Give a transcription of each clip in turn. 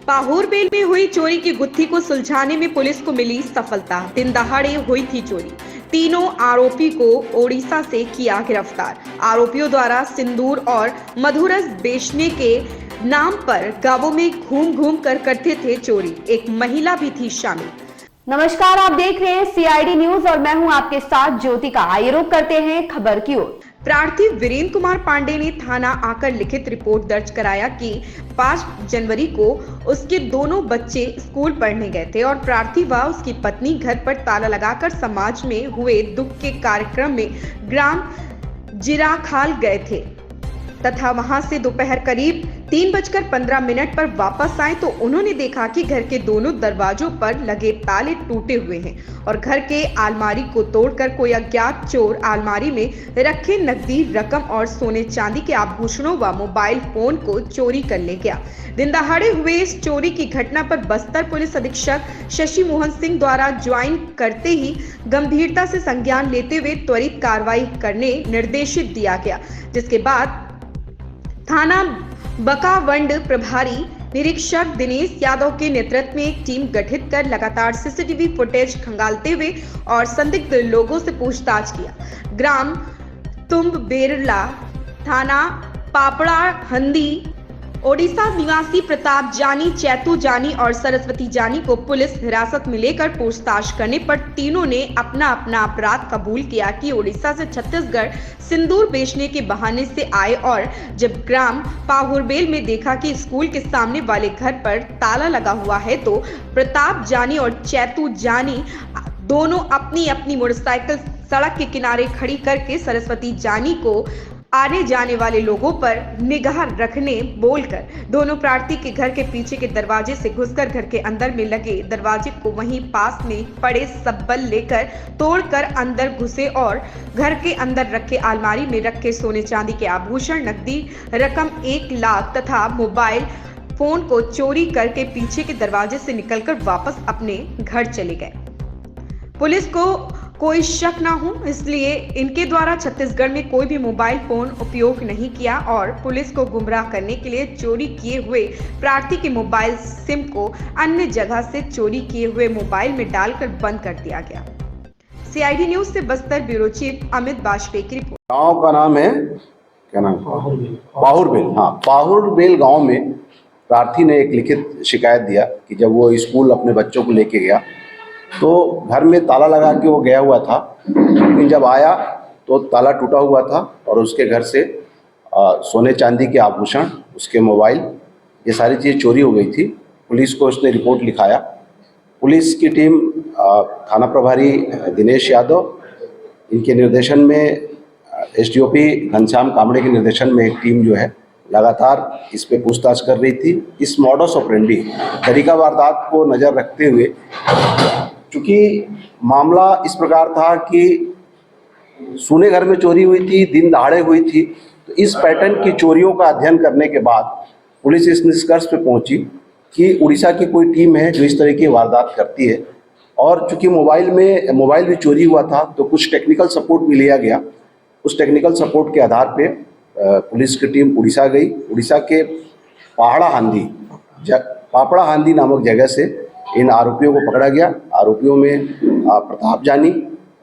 पाहुरबेल में हुई चोरी की गुत्थी को सुलझाने में पुलिस को मिली सफलता। दिन दहाड़े हुई थी चोरी। तीनों आरोपी को ओडिशा से किया गिरफ्तार। आरोपियों द्वारा सिंदूर और मधुरस बेचने के नाम पर गांवों में घूम घूम कर करते थे चोरी। एक महिला भी थी शामिल। नमस्कार, आप देख रहे हैं सीआईडी न्यूज और मैं हूं आपके साथ ज्योतिका। आइए रुक करते हैं खबर की ओर। प्रार्थी वीरेंद्र कुमार पांडे ने थाना आकर लिखित रिपोर्ट दर्ज कराया कि 5 जनवरी को उसके दोनों बच्चे स्कूल पढ़ने गए थे और प्रार्थी व उसकी पत्नी घर पर ताला लगाकर समाज में हुए दुख के कार्यक्रम में ग्राम जिराखाल गए थे तथा वहां से दोपहर करीब 3:15 पर वापस आए तो उन्होंने देखा कि घर के दोनों दरवाजों पर लगे ताले टूटे हुए हैं और घर के अलमारी को तोड़कर कोई अज्ञात चोर अलमारी में रखे नकदी रकम और सोने चांदी के आभूषणों व मोबाइल फोन को चोरी कर ले गया। दिन दहाड़े हुए इस चोरी की घटना पर बस्तर पुलिस अधीक्षक शशि मोहन सिंह द्वारा ज्वाइन करते ही गंभीरता से संज्ञान लेते हुए त्वरित कार्रवाई करने निर्देशित दिया गया, जिसके बाद थाना बकावंड प्रभारी निरीक्षक दिनेश यादव के नेतृत्व में एक टीम गठित कर लगातार सीसीटीवी फुटेज खंगालते हुए और संदिग्ध लोगों से पूछताछ किया। ग्राम तुम्बेरला, थाना पापड़ा हंदी, ओडिशा निवासी प्रताप जानी, चैतू जानी और सरस्वती जानी को पुलिस हिरासत में लेकर पूछताछ करने पर तीनों ने अपना अपना अपराध कबूल किया कि ओडिशा से छत्तीसगढ़ सिंदूर बेचने के बहाने से आए और जब ग्राम पाहुरबेल में देखा कि स्कूल के सामने वाले घर पर ताला लगा हुआ है तो प्रताप जानी और चैतू जानी दोनों अपनी अपनी मोटरसाइकिल सड़क के किनारे खड़ी करके सरस्वती जानी को आने जाने वाले लोगों पर निगाह रखने बोलकर दोनों प्रार्थी के घर के पीछे के दरवाजे से घुसकर घर के अंदर में लगे दरवाजे को वहीं पास में पड़े सब्बल लेकर तोड़कर अंदर घुसे और घर के अंदर रखे अलमारी में रखे सोने चांदी के आभूषण, नकदी रकम 1 लाख तथा मोबाइल फोन को चोरी करके पीछे के दरवाजे से निकलकर वापस अपने घर चले गए। पुलिस को कोई शक ना हो इसलिए इनके द्वारा छत्तीसगढ़ में कोई भी मोबाइल फोन उपयोग नहीं किया और पुलिस को गुमराह करने के लिए चोरी किए हुए प्रार्थी के मोबाइल सिम को अन्य जगह से चोरी किए हुए मोबाइल में डालकर बंद कर दिया गया। सीआईडी न्यूज से बस्तर ब्यूरो चीफ अमित बाजपेयी की रिपोर्ट। गांव का नाम है क्या नाम? पाहुरबेल। हाँ, पाहुरबेल गांव में प्रार्थी ने एक लिखित शिकायत दिया कि जब वो स्कूल अपने बच्चों को लेके गया तो घर में ताला लगा के वो गया हुआ था, लेकिन जब आया तो ताला टूटा हुआ था और उसके घर से सोने चांदी के आभूषण, उसके मोबाइल, ये सारी चीज़ चोरी हो गई थी। पुलिस को उसने रिपोर्ट लिखाया। पुलिस की टीम थाना प्रभारी दिनेश यादव, इनके निर्देशन में एसडीओपी घनश्याम कामड़े के निर्देशन में एक टीम जो है लगातार इस पे पूछताछ कर रही थी। इस मॉडस ऑपरेंडी तरीका वारदात को नज़र रखते हुए, चूँकि मामला इस प्रकार था कि सूने घर में चोरी हुई थी, दिन दहाड़े हुई थी, तो इस पैटर्न की चोरियों का अध्ययन करने के बाद पुलिस इस निष्कर्ष पे पहुंची कि उड़ीसा की कोई टीम है जो इस तरह की वारदात करती है। और चूँकि मोबाइल भी चोरी हुआ था तो कुछ टेक्निकल सपोर्ट भी लिया गया। उस टेक्निकल सपोर्ट के आधार पे पुलिस की टीम उड़ीसा गई। उड़ीसा के पापड़ा हांदी नामक जगह से इन आरोपियों को पकड़ा गया। आरोपियों में प्रताप जानी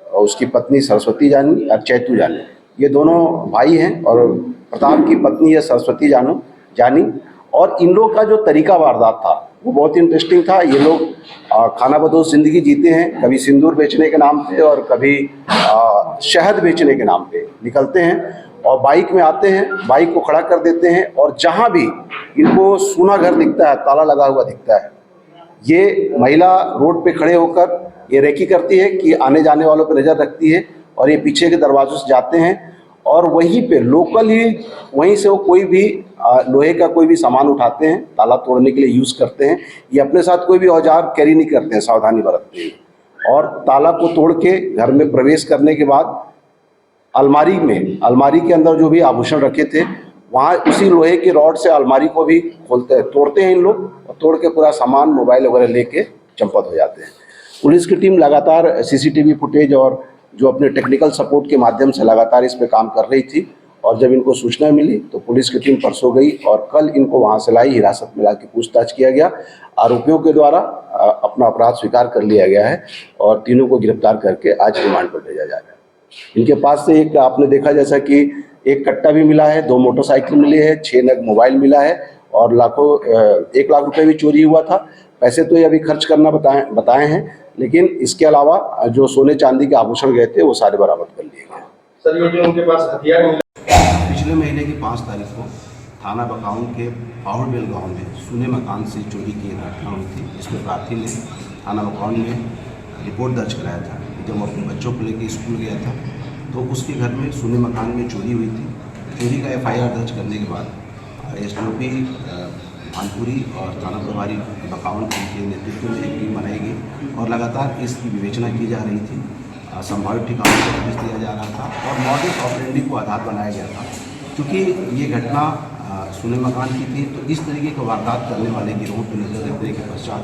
और उसकी पत्नी सरस्वती जानी और चैतू जानी, ये दोनों भाई हैं और प्रताप की पत्नी है सरस्वती जानी। और इन लोग का जो तरीका वारदात था वो बहुत ही इंटरेस्टिंग था। ये लोग खानाबदोश ज़िंदगी जीते हैं, कभी सिंदूर बेचने के नाम पे और कभी शहद बेचने के नाम पे निकलते हैं और बाइक में आते हैं, बाइक को खड़ा कर देते हैं और जहाँ भी इनको सूना घर दिखता है, ताला लगा हुआ दिखता है, ये महिला रोड पे खड़े होकर ये रेकी करती है कि आने जाने वालों पर नज़र रखती है और ये पीछे के दरवाजों से जाते हैं और वहीं पे लोकल ही वहीं से वो कोई भी लोहे का कोई भी सामान उठाते हैं, ताला तोड़ने के लिए यूज़ करते हैं। ये अपने साथ कोई भी औजार कैरी नहीं करते हैं, सावधानी बरतते हैं और ताला को तोड़ के घर में प्रवेश करने के बाद अलमारी के अंदर जो भी आभूषण रखे थे वहाँ उसी लोहे की रॉड से अलमारी को भी तोड़ते हैं इन लोग और तोड़ के पूरा सामान, मोबाइल वगैरह लेके चंपत हो जाते हैं। पुलिस की टीम लगातार सीसीटीवी फुटेज और जो अपने टेक्निकल सपोर्ट के माध्यम से लगातार इस पे काम कर रही थी और जब इनको सूचना मिली तो पुलिस की टीम परसों गई और कल इनको वहां से लाई, हिरासत में लाकर पूछताछ किया गया। आरोपियों के द्वारा अपना अपराध स्वीकार कर लिया गया है और तीनों को गिरफ्तार करके आज रिमांड पर भेजा जा रहा है। इनके पास से एक आपने देखा जैसा कि एक कट्टा भी मिला है, 2 मोटरसाइकिल मिली है, 6 नग मोबाइल मिला है और 1 लाख रुपए भी चोरी हुआ था। पैसे तो ये अभी खर्च करना बताए हैं, लेकिन इसके अलावा जो सोने चांदी के आभूषण गए थे वो सारे बरामद कर लिए गए। सर ये जो उनके पास हथियार पिछले महीने की 5 तारीख को थाना बकाउन के पाहुड़बेल गांव में सुने मकान से चोरी की घटना हुई थी। इसमें प्रार्थी ने थाना बकाउन में रिपोर्ट दर्ज कराया था। जब वो अपने बच्चों को लेकर स्कूल गया था तो उसके घर में सुने मकान में चोरी हुई थी। चोरी का FIR दर्ज करने के बाद SDOP भानपुरी और थाना प्रभारी बकाउन के नेतृत्व में एक टीम बनाई गई और लगातार इसकी विवेचना की जा रही थी। संभावित ठिकानों को नोटिस दिया जा रहा था और मॉडस ऑपरेंडी को आधार बनाया गया था। क्योंकि ये घटना सुने मकान की थी तो इस तरीके का वारदात करने वाले गिरोह पर नजर रखने के पश्चात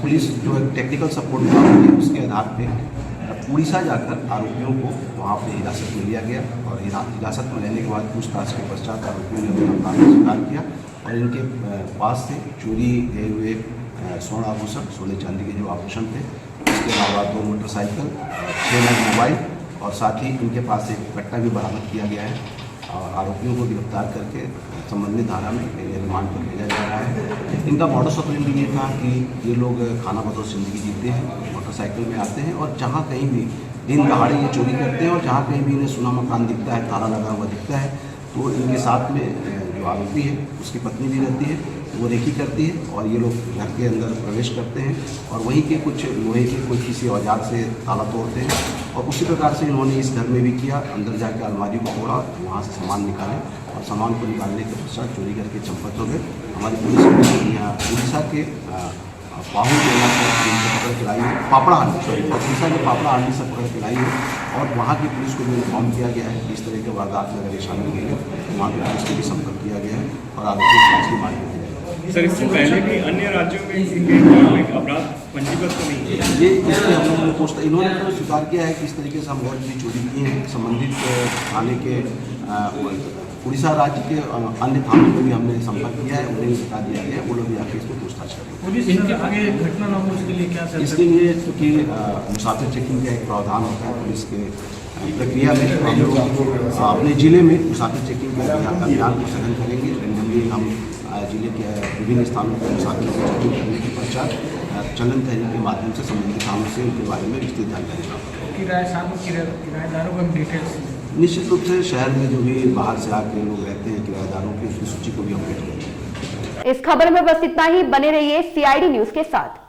पुलिस जो एक टेक्निकल सपोर्ट प्राप्त की उसके आधार पर उड़ीसा जाकर आरोपियों को वहाँ पर हिरासत में लिया गया और हिरासत में लेने के बाद पूछताछ के पश्चात आरोपियों ने अपना अपराध स्वीकार किया और इनके पास से चोरी गए हुए स्वर्ण आभूषण, सोने चांदी के जो आभूषण थे, इसके अलावा 2 मोटरसाइकिल, 6 नग मोबाइल और साथ ही इनके पास एक कट्टा भी बरामद किया गया है। और आरोपियों को गिरफ्तार करके संबंधित धारा में रिमांड पर भेजा जा रहा है। इनका मॉडस ऑपरेंडी ये था कि ये लोग खाना बदौश जिंदगी जीते हैं, मोटरसाइकिल में आते हैं और जहाँ कहीं भी दिन दहाड़े ये चोरी करते हैं और जहाँ कहीं भी इन्हें सुना मकान दिखता है, ताला लगा हुआ दिखता है तो इनके साथ में जो आरोपी है उसकी पत्नी भी रहती है, वो रेकी करती है और ये लोग घर के अंदर प्रवेश करते हैं और वहीं के कुछ लोहे के कोई किसी औजार से ताला तोड़ते हैं और उसी प्रकार से इन्होंने इस घर में भी किया। अंदर जाकर अलमारी को तोड़ा, वहाँ से सामान निकाले और सामान को निकालने के पश्चात चोरी करके चंपत हो गए। हमारी पुलिस यहाँ उड़ीसा के पाहुल जिला से पकड़ के लाई है, उड़ीसा के पापड़ा हांडी से पकड़ के लाई है और वहाँ की पुलिस को भी इन्फॉर्म किया गया है कि इस तरह के वारदात में अगर ये शामिल हुए हैं तो वहाँ की पुलिस से भी संपर्क किया गया है और आरोपी जांच की मांग की जाएगी। सर इससे पहले भी अन्य राज्यों में इनके रिकॉर्ड में अपराध पंजीबद्ध तो नहीं है? ये इसलिए हम लोगों ने पोस्ट इन्होंने तो स्वीकार किया है कि इस तरीके से हम और भी चोरी किए हैं। संबंधित थाने के उड़ीसा राज्य के अन्य थानों में भी हमने संपर्क किया है, उन्हें भी बता दिया गया है, वो लोग भी आके इसको पूछताछ करेंगे। पुलिस इनके आगे घटना न हो उसके लिए क्या सर? इसके लिए क्योंकि मुसाफिर चेकिंग का एक प्रावधान होता है पुलिस के प्रक्रिया में, तो हम लोग अपने ज़िले में मुसाफिर चेकिंग के अभियान को सघन करेंगे। रेंडमली हम जिले के विभिन्न स्थानों पर मुसाफिर को चेकिंग करने के पश्चात चलन तहरीक के माध्यम से संबंधित थानों से उनके बारे में विस्तृत जानकारी प्राप्त करेंगे। किराएदारों का डिटेल्स निश्चित रूप से शहर में जो भी बाहर से आके लोग रहते हैं किराएदारों की, उसकी सूची को भी अपडेट करेंगे। इस खबर में बस इतना ही। बने रहिए CID न्यूज के साथ।